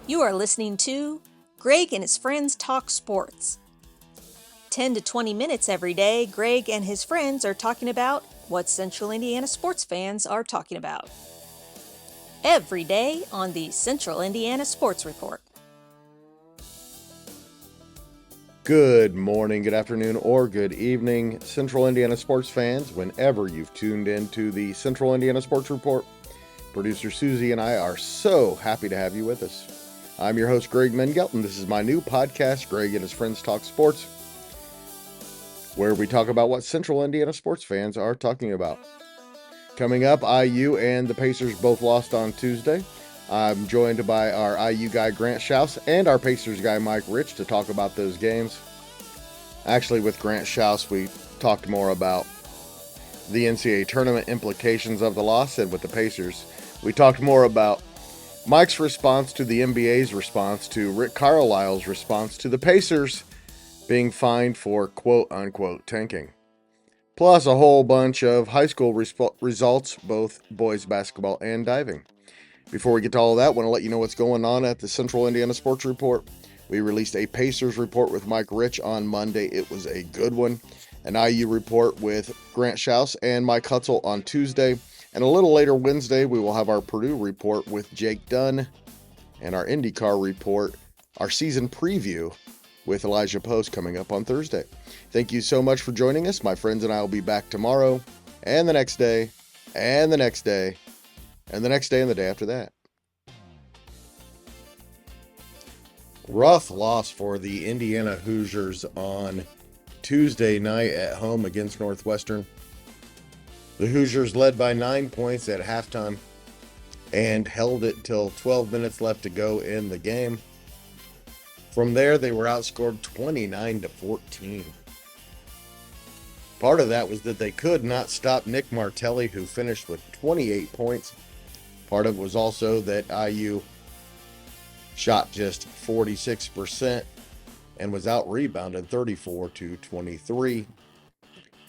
You are listening to Greg and his friends talk sports. 10 to 20 minutes every day, Greg and his friends are talking about what Central Indiana sports fans are talking about. Every day on the Central Indiana Sports Report. Good morning, good afternoon, or good evening, Central Indiana sports fans, whenever you've tuned in to the Central Indiana Sports Report. Producer Susie and I are so happy to have you with us. I'm your host, Greg Mengelt, and this is my new podcast, Greg and his friends talk sports, where we talk about what Central Indiana sports fans are talking about. Coming up, IU and the Pacers both lost on Tuesday. I'm joined by our IU Guy Grant Shouse and our Pacers guy Mike Rich to talk about those games. Actually, with Grant Shouse, we talked more about the NCAA tournament implications of the loss, and with the Pacers, we talked more about Mike's response to the NBA's response to Rick Carlise's response to the Pacers being fined for quote-unquote tanking. Plus a whole bunch of high school results, both boys basketball and diving. Before we get to all of that, I want to let you know what's going on at the Central Indiana Sports Report. We released a Pacers report with Mike Rich on Monday. It was a good one. An IU report with Grant Shouse and Mike Hutzel on Tuesday. And a little later Wednesday, we will have our Purdue report with Jake Dunn and our IndyCar report, our season preview with Elijah Post coming up on Thursday. Thank you so much for joining us. My friends and I will be back tomorrow and the next day and the next day and the next day and the day after that. Rough loss for the Indiana Hoosiers on Tuesday night at home against Northwestern. The Hoosiers led by 9 points at halftime and held it till 12 minutes left to go in the game. From there, they were outscored 29-14. Part of that was that they could not stop Nick Martelli, who finished with 28 points. Part of it was also that IU shot just 46% and was out-rebounded 34-23.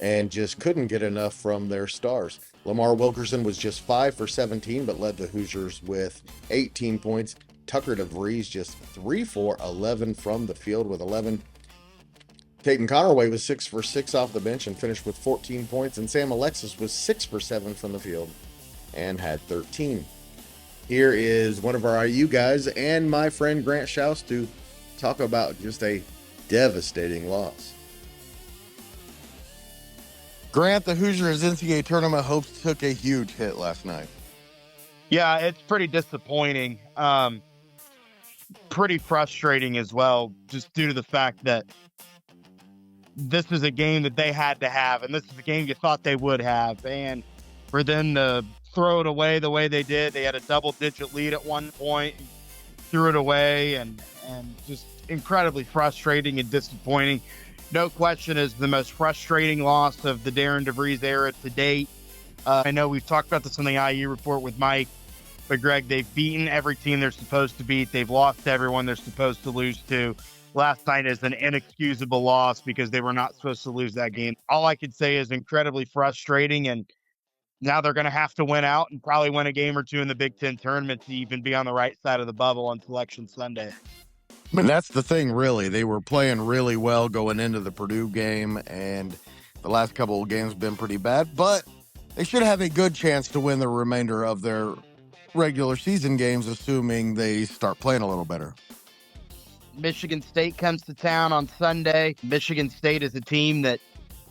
And just couldn't get enough from their stars. Lamar Wilkerson was just 5 for 17, but led the Hoosiers with 18 points. Tucker DeVries just 3 for 11 from the field with 11. Caden Connerway was 6 for 6 off the bench and finished with 14 points. And Sam Alexis was 6 for 7 from the field and had 13. Here is one of our IU guys and my friend Grant Shouse to talk about just a devastating loss. Grant, the Hoosiers NCAA Tournament hopes took a huge hit last night. Yeah, it's pretty disappointing. Pretty frustrating as well, just due to the fact that this is a game that they had to have, and this is a game you thought they would have. And for them to throw it away the way they did, they had a double-digit lead at one point, threw it away, and just incredibly frustrating and disappointing. No question is the most frustrating loss of the Darian DeVries era to date. I know we've talked about this on the IU report with Mike, but Greg, they've beaten every team they're supposed to beat. They've lost to everyone they're supposed to lose to. Last night is an inexcusable loss because they were not supposed to lose that game. All I could say is incredibly frustrating, and now they're going to have to win out and probably win a game or two in the Big Ten tournament to even be on the right side of the bubble on Selection Sunday. But that's the thing, really. They were playing really well going into the Purdue game, and the last couple of games have been pretty bad, but they should have a good chance to win the remainder of their regular season games, assuming they start playing a little better. Michigan State comes to town on Sunday. Michigan State is a team that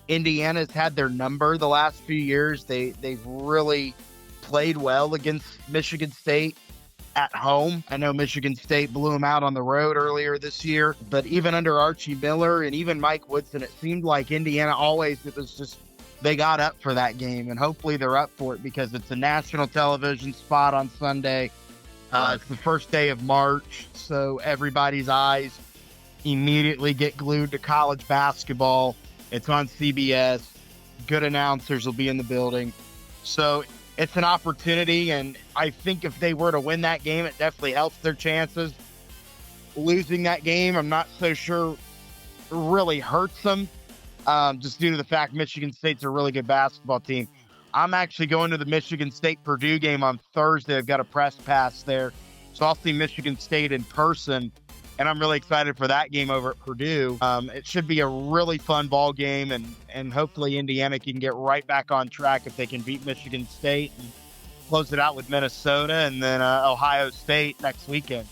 Indiana's had their number the last few years. They've really played well against Michigan State at home. I know Michigan State blew them out on the road earlier this year, but even under Archie Miller and even Mike Woodson, it seemed like Indiana always, it was just, they got up for that game, and hopefully they're up for it because it's a national television spot on Sunday. It's the first day of March, so everybody's eyes immediately get glued to college basketball. It's on CBS. Good announcers will be in the building. So it's an opportunity, and I think if they were to win that game, it definitely helps their chances. Losing that game, I'm not so sure really hurts them, just due to the fact Michigan State's a really good basketball team. I'm actually going to the Michigan State-Purdue game on Thursday. I've got a press pass there. So I'll see Michigan State in person, and I'm really excited for that game over at Purdue. It should be a really fun ball game, and hopefully Indiana can get right back on track if they can beat Michigan State and close it out with Minnesota and then Ohio State next weekend.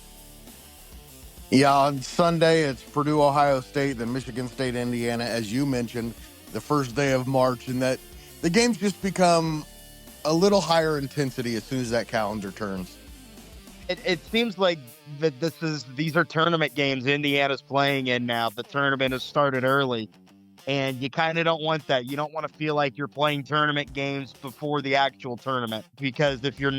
Yeah, on Sunday, it's Purdue, Ohio State, then Michigan State, Indiana, as you mentioned, the first day of March, and that the games just become a little higher intensity as soon as that calendar turns. It seems like that these are tournament games Indiana's playing in now. The tournament has started early, and you kind of don't want that. You don't want to feel like you're playing tournament games before the actual tournament, because if you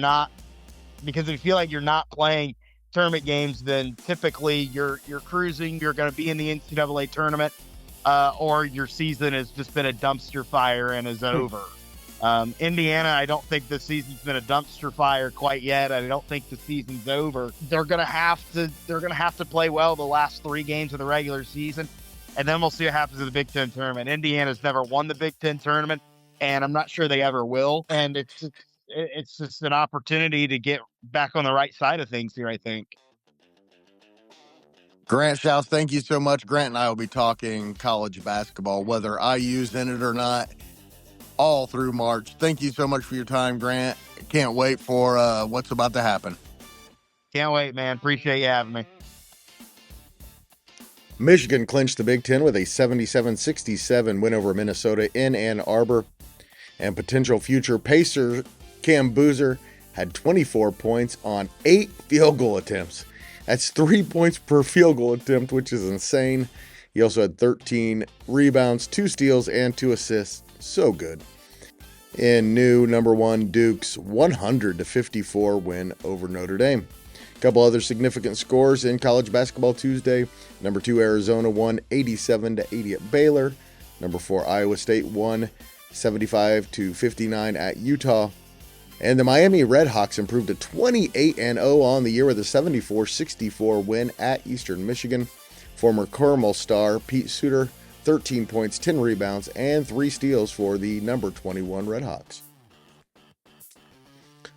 feel like you're not playing tournament games, then typically you're cruising. You're going to be in the NCAA tournament, or your season has just been a dumpster fire and is over. Indiana, I don't think the season's been a dumpster fire quite yet. I don't think the season's over. They're gonna have to play well the last 3 games of the regular season, and then we'll see what happens in the Big Ten tournament. Indiana's never won the Big Ten tournament, and I'm not sure they ever will. And it's just an opportunity to get back on the right side of things here, I think. Grant Shouse, thank you so much. Grant and I will be talking college basketball, whether IU's in it or not, all through March. Thank you so much for your time, Grant. Can't wait for what's about to happen. Can't wait, man. Appreciate you having me. Michigan clinched the Big Ten with a 77-67 win over Minnesota in Ann Arbor. And potential future Pacer Cam Boozer had 24 points on 8 field goal attempts. That's 3 points per field goal attempt, which is insane. He also had 13 rebounds, 2 steals, and 2 assists. So good. In new number 1 Duke's 100-54 win over Notre Dame. A couple other significant scores in college basketball Tuesday. Number 2 Arizona won 87-80 at Baylor. Number 4 Iowa State won 75-59 at Utah. And the Miami Redhawks improved to 28-0 on the year with a 74-64 win at Eastern Michigan. Former Carmel star Pete Suter, 13 points, 10 rebounds, and 3 steals for the number 21 Redhawks.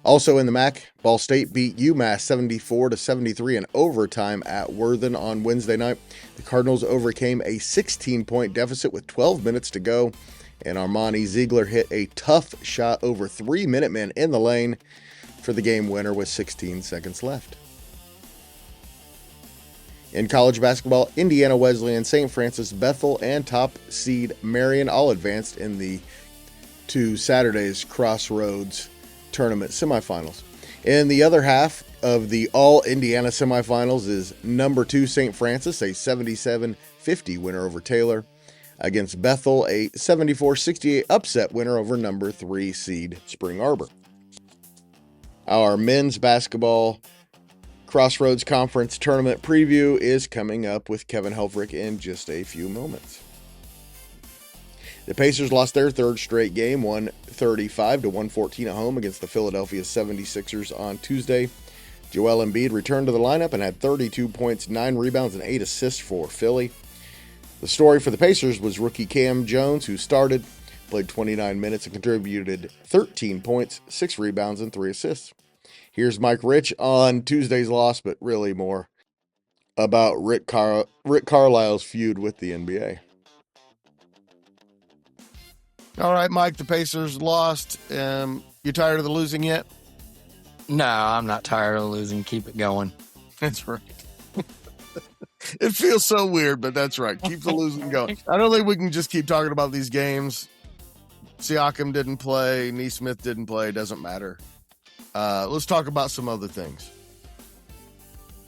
Also in the MAC, Ball State beat UMass 74-73 in overtime at Worthen on Wednesday night. The Cardinals overcame a 16-point deficit with 12 minutes to go, and Armani Ziegler hit a tough shot over 3 Minutemen in the lane for the game winner with 16 seconds left. In college basketball, Indiana Wesleyan, St. Francis, Bethel, and top seed Marian all advanced in the Saturday's Crossroads tournament semifinals. In the other half of the all-Indiana semifinals is number 2 St. Francis, a 77-50 winner over Taylor, against Bethel, a 74-68 upset winner over number 3 seed Spring Arbor. Our men's basketball Crossroads Conference Tournament preview is coming up with Kevin Helfrich in just a few moments. The Pacers lost their 3rd straight game, 135-114 at home against the Philadelphia 76ers on Tuesday. Joel Embiid returned to the lineup and had 32 points, 9 rebounds, and 8 assists for Philly. The story for the Pacers was rookie Cam Jones, who started, played 29 minutes, and contributed 13 points, 6 rebounds, and 3 assists. Here's Mike Rich on Tuesday's loss, but really more about Rick Carlise's feud with the NBA. All right, Mike, the Pacers lost. You tired of the losing yet? No, I'm not tired of losing. Keep it going. That's right. It feels so weird, but that's right. Keep the losing going. I don't think we can just keep talking about these games. Siakam didn't play. Nesmith didn't play. Doesn't matter. Let's talk about some other things.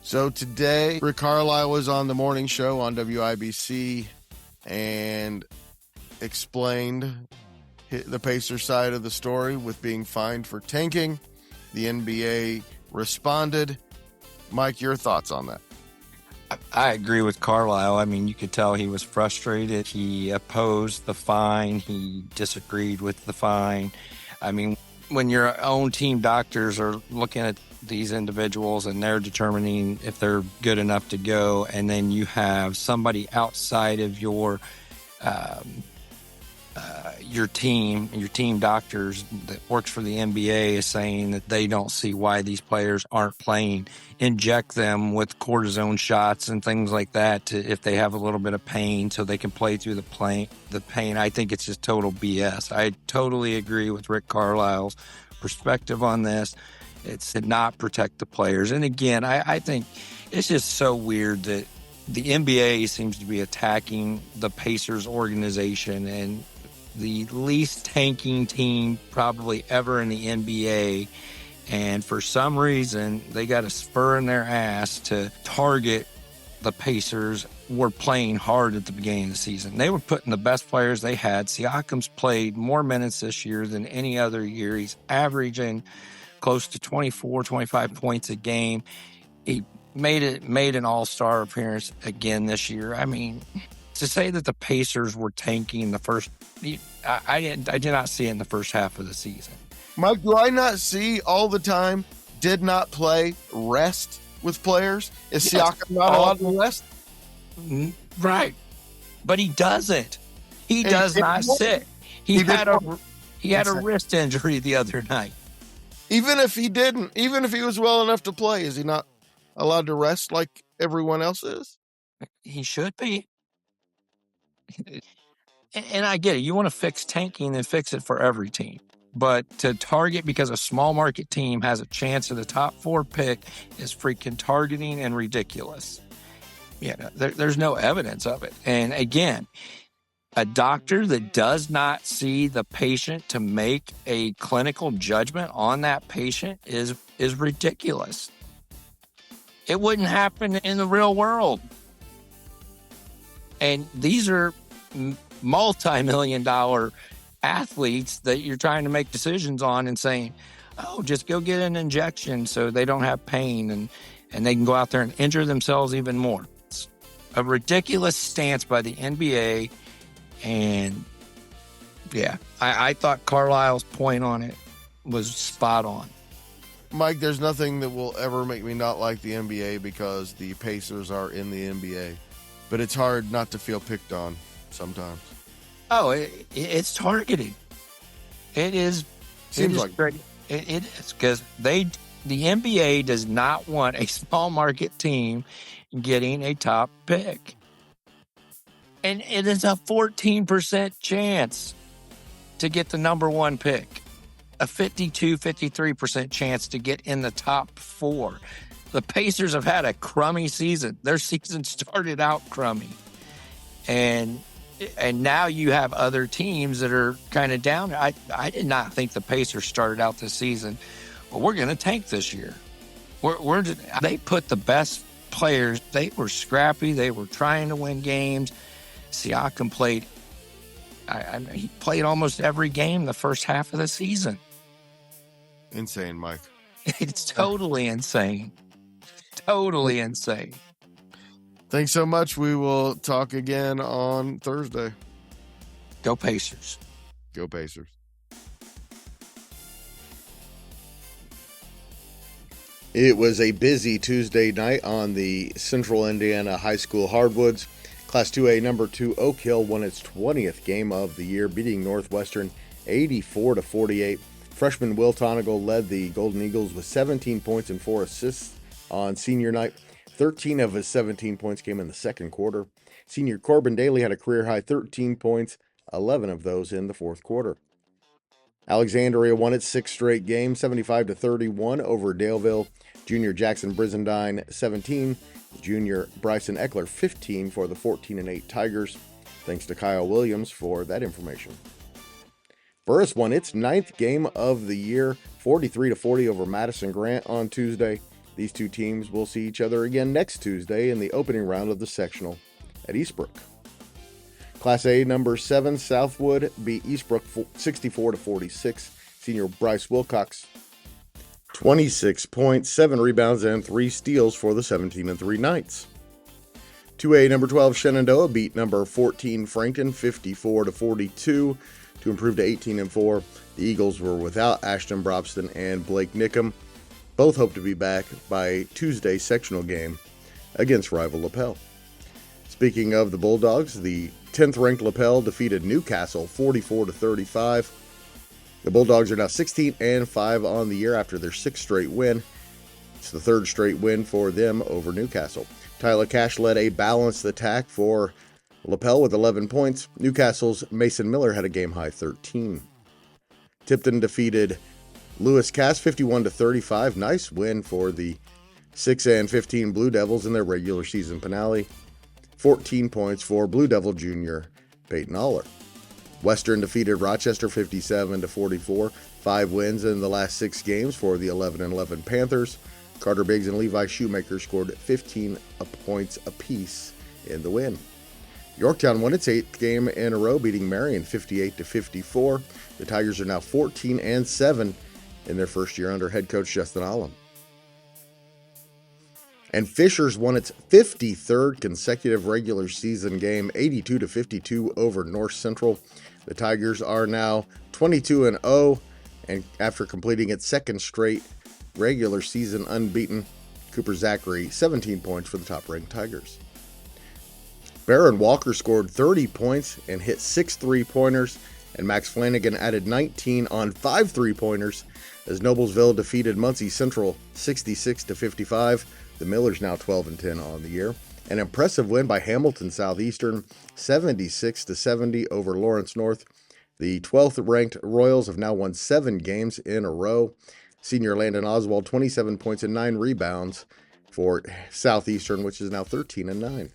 So today, Rick Carlise was on the morning show on WIBC and explained the Pacers side of the story with being fined for tanking. The NBA responded. Mike, your thoughts on that? I agree with Carlisle. I mean, you could tell he was frustrated. He opposed the fine. He disagreed with the fine. I mean, when your own team doctors are looking at these individuals and they're determining if they're good enough to go, and then you have somebody outside of your your team doctors that works for the NBA is saying that they don't see why these players aren't playing. Inject them with cortisone shots and things like that if they have a little bit of pain so they can play through the pain. I think it's just total BS. I totally agree with Rick Carlise's perspective on this. It's to not protect the players. And again, I think it's just so weird that the NBA seems to be attacking the Pacers organization, and the least tanking team probably ever in the NBA. And for some reason, they got a spur in their ass to target the Pacers. Were playing hard at the beginning of the season. They were putting the best players they had. Siakam's played more minutes this year than any other year. He's averaging close to 24, 25 points a game. He made an all-star appearance again this year. I mean, to say that the Pacers were tanking the first, I did not see it in the first half of the season. Mike, do I not see all the time did not play rest with players? Is Siakam not allowed to rest? Right. But he doesn't. He does not sit. He had a wrist injury the other night. Even if he was well enough to play, is he not allowed to rest like everyone else is? He should be. And I get it. You want to fix tanking, then fix it for every team. But to target because a small market team has a chance at the top 4 pick is freaking targeting and ridiculous. Yeah, there's no evidence of it. And again, a doctor that does not see the patient to make a clinical judgment on that patient is ridiculous. It wouldn't happen in the real world. And these are multi-million-dollar athletes that you're trying to make decisions on and saying, oh, just go get an injection so they don't have pain and they can go out there and injure themselves even more. It's a ridiculous stance by the NBA. And yeah, I thought Carlisle's point on it was spot on. Mike, there's nothing that will ever make me not like the NBA because the Pacers are in the NBA. But it's hard not to feel picked on sometimes. Oh, it's targeting. It is. Seems like great. It is because the NBA does not want a small market team getting a top pick. And it is a 14% chance to get the number 1 pick. A 53% chance to get in the top 4. The Pacers have had a crummy season. Their season started out crummy. And now you have other teams that are kind of down. I did not think the Pacers started out this season, well, we're going to tank this year. They put the best players. They were scrappy. They were trying to win games. Siakam played. He played almost every game the first half of the season. Insane, Mike. It's totally insane. Totally insane. Thanks so much. We will talk again on Thursday. Go Pacers. Go Pacers. It was a busy Tuesday night on the Central Indiana High School hardwoods. Class 2A number 2 Oak Hill won its 20th game of the year, beating Northwestern 84-48. Freshman Will Tonigal led the Golden Eagles with 17 points and 4 assists on senior night. 13 of his 17 points came in the second quarter. Senior Corbin Daly had a career-high 13 points, 11 of those in the fourth quarter. Alexandria won its 6th straight game, 75-31 over Daleville. Junior Jackson Brizendine 17, junior Bryson Eckler 15 for the 14-8 Tigers. Thanks to Kyle Williams for that information. Burris won its 9th game of the year, 43-40 over Madison Grant on Tuesday. These two teams will see each other again next Tuesday in the opening round of the sectional at Eastbrook. Class A number 7 Southwood beat Eastbrook 64-46. Senior Bryce Wilcox 26 points, 7 rebounds, and 3 steals for the 17-3 Knights. 2A number 12 Shenandoah beat number 14 Frankton 54-42 to improve to 18-4. The Eagles were without Ashton Brobston and Blake Nickham. Both hope to be back by Tuesday's sectional game against rival Lapel. Speaking of the Bulldogs, the 10th ranked Lapel defeated Newcastle 44-35. The Bulldogs are now 16-5 on the year after their 6th straight win. It's the 3rd straight win for them over Newcastle. Tyler Cash led a balanced attack for Lapel with 11 points. Newcastle's Mason Miller had a game-high 13. Tipton defeated Lewis Cass 51-35. Nice win for the 6-15 Blue Devils in their regular season finale. 14 points for Blue Devil Jr. Peyton Aller. Western defeated Rochester 57-44. 5 wins in the last 6 games for the 11-11 Panthers. Carter Biggs and Levi Shoemaker scored 15 points apiece in the win. Yorktown won its 8th game in a row, beating Marian 58-54. The Tigers are now 14-7 in their first year under head coach Justin Allen. And Fishers won its 53rd consecutive regular season game, 82-52 over North Central. The Tigers are now 22-0, and after completing its 2nd straight regular season unbeaten, Cooper Zachary 17 points for the top-ranked Tigers. Baron Walker scored 30 points and hit 6 3-pointers, and Max Flanagan added 19 on 5 3-pointers as Noblesville defeated Muncie Central 66-55. The Millers now 12-10 on the year. An impressive win by Hamilton Southeastern 76-70 over Lawrence North. The 12th ranked Royals have now won 7 games in a row. Senior Landon Oswald 27 points and 9 rebounds for Southeastern, which is now 13-9.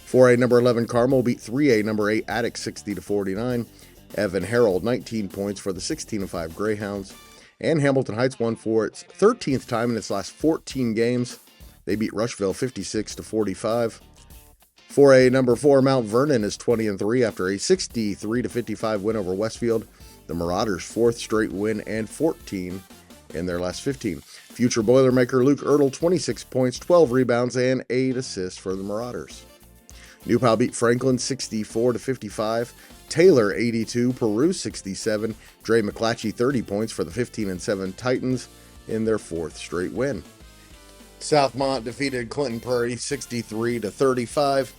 4A number 11 Carmel beat 3A number 8 Attic 60-49. Evan Harold 19 points for the 16-5 Greyhounds. And Hamilton Heights won for its 13th time in its last 14 games. They beat Rushville 56-45. 4A number 4 Mount Vernon is 20-3 after a 63-55 win over Westfield. The Marauders' 4th straight win and 14 in their last 15. Future Boilermaker Luke Ertl 26 points, 12 rebounds, and 8 assists for the Marauders. New Pal beat Franklin 64-55. Taylor 82, Peru 67, Dre McClatchy 30 points for the 15-7 Titans in their 4th straight win. Southmont defeated Clinton Prairie 63-35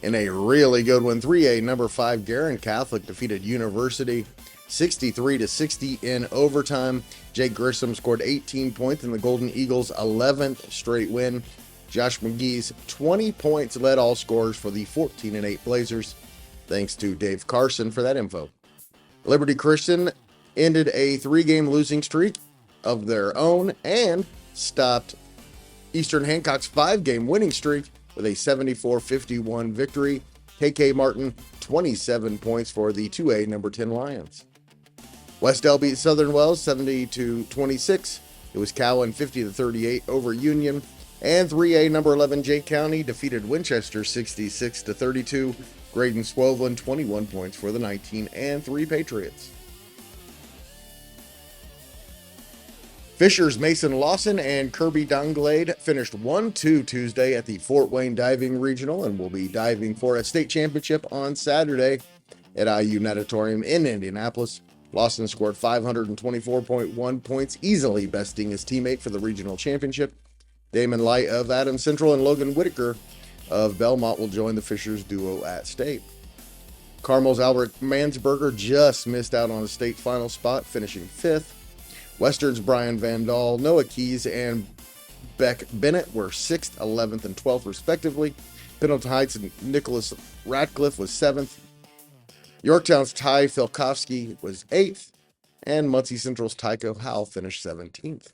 in a really good one. 3A number 5 Guerin Catholic defeated University 63-60 in overtime. Jake Grissom scored 18 points in the Golden Eagles' 11th straight win. Josh McGee's 20 points led all scorers for the 14-8 Blazers. Thanks to Dave Carson for that info. Liberty Christian ended a 3-game losing streak of their own and stopped Eastern Hancock's 5-game winning streak with a 74-51 victory. KK Martin, 27 points for the 2A number 10 Lions. Wes-Del beat Southern Wells 70-26. It was Cowan 50-38 over Union. And 3A number 11 Jay County defeated Winchester 66-32. Graydon Swoveland 21 points for the 19-3 Patriots. Fishers Mason Lawson and Kirby Donglade finished 1-2 Tuesday at the Fort Wayne Diving Regional and will be diving for a state championship on Saturday at IU Natatorium in Indianapolis. Lawson scored 524.1 points, easily besting his teammate for the regional championship. Damon Light of Adams Central and Logan Whitaker of Belmont will join the Fishers duo at state. Carmel's Albert Mansberger just missed out on a state final spot, finishing 5th. Western's Brian Vandal, Noah Keys, and Beck Bennett were 6th, 11th, and 12th respectively. Pendleton Heights and Nicholas Radcliffe was 7th. Yorktown's Ty Filkowski was 8th, and Muncie Central's Tycho Howell finished 17th.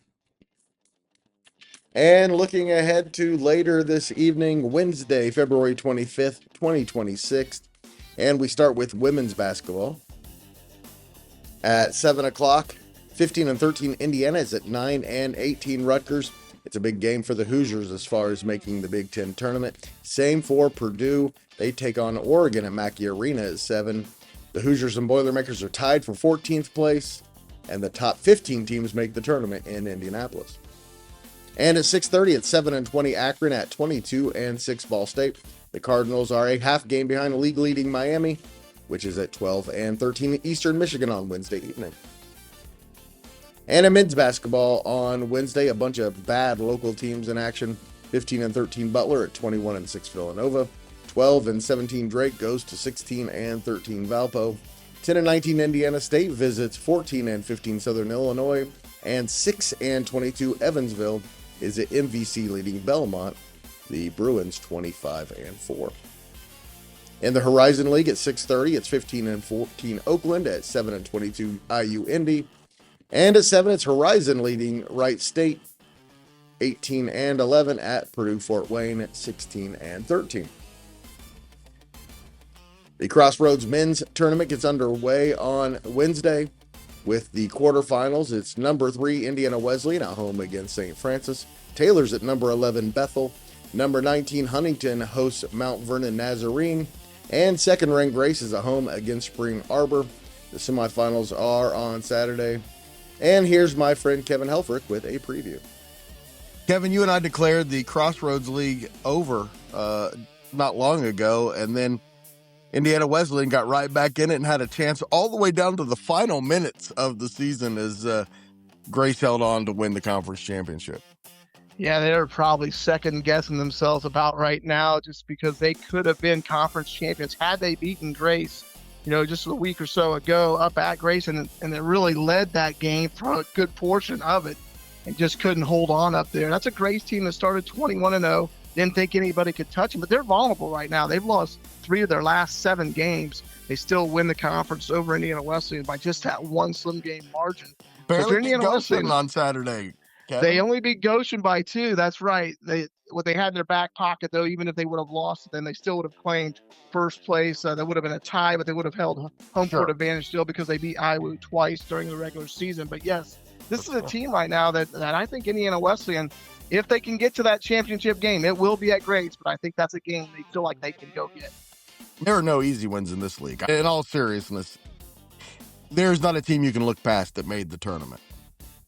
And looking ahead to later this evening, Wednesday, February 25th, 2026. And we start with women's basketball. At 7 o'clock, 15-13 Indiana is at 9-18 Rutgers. It's a big game for the Hoosiers as far as making the Big Ten tournament. Same for Purdue. They take on Oregon at Mackey Arena at 7. The Hoosiers and Boilermakers are tied for 14th place, and the top 15 teams make the tournament in Indianapolis. And at 6:30 at 7-20 Akron at 22-6 Ball State. The Cardinals are a half game behind the league leading Miami, which is at 12-13 Eastern Michigan on Wednesday evening. And in men's basketball on Wednesday, a bunch of bad local teams in action. 15-13 Butler at 21-6 Villanova. 12-17 Drake goes to 16-13 Valpo. 10-19 Indiana State visits 14-15 Southern Illinois, and 6-22 Evansville is at MVC leading Belmont. The Bruins 25-4. In the Horizon League at 6:30, it's 15-14 Oakland. At 7-22 IU Indy, and at 7 it's Horizon leading Wright State 18-11 at Purdue Fort Wayne at 16-13. The Crossroads men's tournament gets underway on Wednesday with the quarterfinals. It's number 3 Indiana Wesleyan at home against St. Francis. Taylor's at number 11 Bethel. Number 19 Huntington hosts Mount Vernon Nazarene. And second-ranked Grace is at home against Spring Arbor. The semifinals are on Saturday. And here's my friend Kevin Helfrich with a preview. Kevin, you and I declared the Crossroads League over not long ago, and then Indiana Wesleyan got right back in it and had a chance all the way down to the final minutes of the season as Grace held on to win the conference championship. Yeah, they're probably second-guessing themselves about right now just because they could have been conference champions had they beaten Grace, just a week or so ago up at Grace, and it really led that game for a good portion of it and just couldn't hold on up there. That's a Grace team that started 21-0, didn't think anybody could touch them, but they're vulnerable right now. They've lost 3 of their last 7 games. They still win the conference over Indiana Wesleyan by just that one slim game margin. Barely Indiana Wesleyan on Saturday. Kevin. They only beat Goshen by 2. That's right. What they had in their back pocket, though, even if they would have lost, then they still would have claimed first place. That would have been a tie, but they would have held home court advantage still because they beat IU twice during the regular season. But yes, this is a team right now that I think Indiana Wesleyan, if they can get to that championship game, it will be at Grace, but I think that's a game they feel like they can go get. There are no easy wins in this league. In all seriousness, there's not a team you can look past that made the tournament.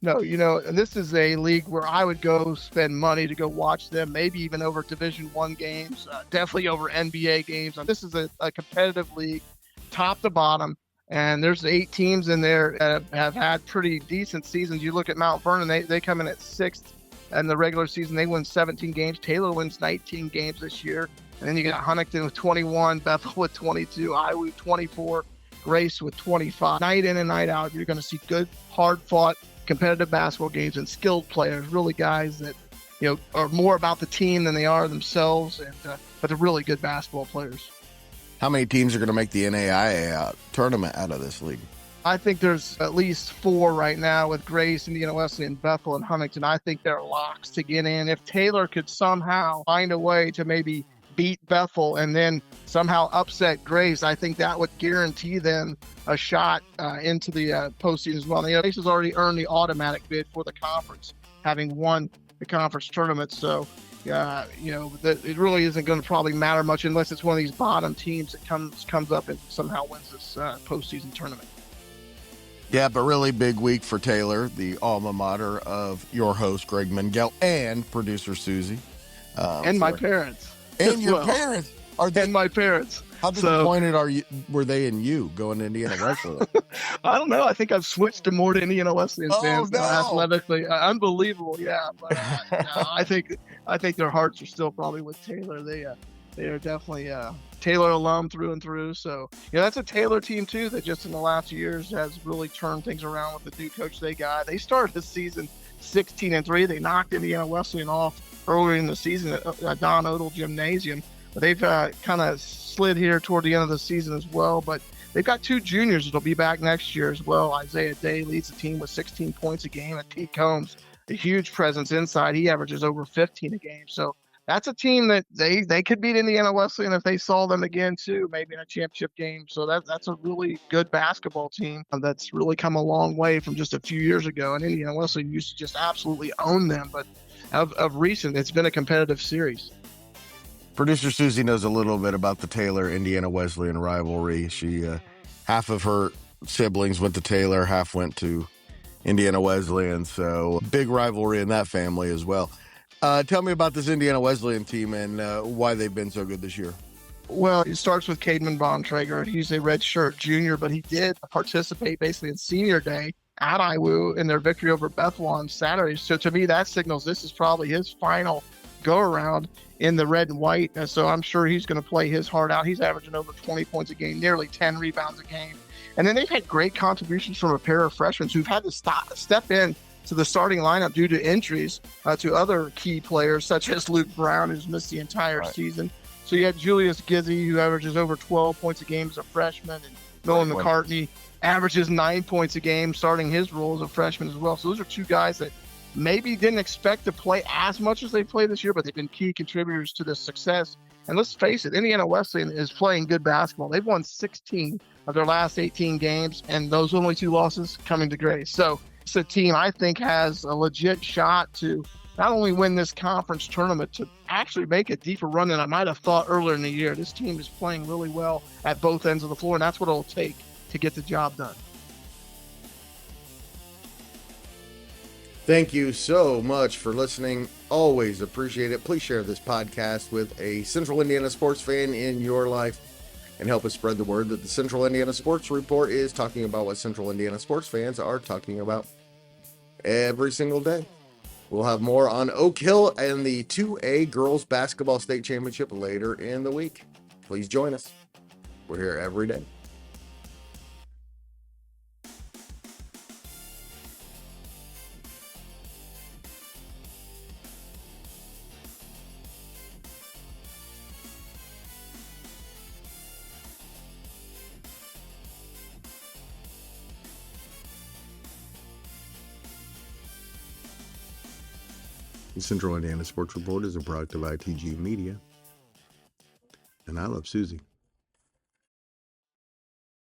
No, and this is a league where I would go spend money to go watch them, maybe even over Division I games, definitely over NBA games. This is a competitive league, top to bottom, and there's 8 teams in there that have had pretty decent seasons. You look at Mount Vernon, they come in at 6th in the regular season. They win 17 games. Taylor wins 19 games this year. And then you got Huntington with 21, Bethel with 22, IU 24, Grace with 25. Night in and night out, you're going to see good, hard-fought, competitive basketball games and skilled players, really guys that are more about the team than they are themselves, but they're really good basketball players. How many teams are going to make the NAIA tournament out of this league? I think there's at least 4 right now with Grace, Indiana Wesleyan, Bethel, and Huntington. I think they're locks to get in. If Taylor could somehow find a way to maybe beat Bethel and then somehow upset Grace, I think that would guarantee them a shot into the postseason as well. Grace has already earned the automatic bid for the conference, having won the conference tournament. So, it really isn't going to probably matter much unless it's one of these bottom teams that comes up and somehow wins this postseason tournament. Yeah, but really big week for Taylor, the alma mater of your host, Greg Mengel, and producer Susie. And my parents. And your parents. And my parents. How disappointed were they in you going to Indiana Wesleyan? I don't know. I think I've switched to more to Indiana Wesleyan fans athletically. Unbelievable, yeah. But I think their hearts are still probably with Taylor. They are definitely Taylor alum through and through. So that's a Taylor team too that just in the last years has really turned things around with the new coach they got. They started this season 16-3. They knocked Indiana Wesleyan off earlier in the season at Don Odell Gymnasium. But they've kind of slid here toward the end of the season as well. But they've got 2 juniors that'll be back next year as well. Isaiah Day leads the team with 16 points a game. And T. Combs, a huge presence inside. He averages over 15 a game. So that's a team that they could beat Indiana Wesleyan if they saw them again too, maybe in a championship game. So that's a really good basketball team that's really come a long way from just a few years ago. And Indiana Wesleyan used to just absolutely own them. But of recent, it's been a competitive series. Producer Susie knows a little bit about the Taylor-Indiana Wesleyan rivalry. She half of her siblings went to Taylor, half went to Indiana Wesleyan. So big rivalry in that family as well. Tell me about this Indiana Wesleyan team and why they've been so good this year. Well, it starts with Cademan Bontrager. He's a redshirt junior, but he did participate basically in senior day at IU in their victory over Bethel on Saturday. So to me, that signals this is probably his final go around in the red and white. And so I'm sure he's going to play his heart out. He's averaging over 20 points a game, nearly 10 rebounds a game. And then they've had great contributions from a pair of freshmen who've had to step in to the starting lineup due to injuries to other key players, such as Luke Brown, who's missed the entire season. So you had Julius Gizzy, who averages over 12 points a game as a freshman, and Nolan McCartney averages 9 points a game starting his role as a freshman as well. So those are two guys that maybe didn't expect to play as much as they played this year, but they've been key contributors to this success. And let's face it, Indiana Wesleyan is playing good basketball. They've won 16 of their last 18 games, and those only 2 losses coming to grace. So it's a team I think has a legit shot to not only win this conference tournament, to actually make a deeper run than I might have thought earlier in the year. This team is playing really well at both ends of the floor, and that's what it'll take to get the job done. Thank you so much for listening. Always appreciate it. Please share this podcast with a Central Indiana sports fan in your life and help us spread the word that the Central Indiana Sports Report is talking about what Central Indiana sports fans are talking about every single day. We'll have more on Oak Hill and the 2A Girls Basketball State Championship later in the week. Please join us. We're here every day. The Central Indiana Sports Report is a product of ITG Media, and I love Susie.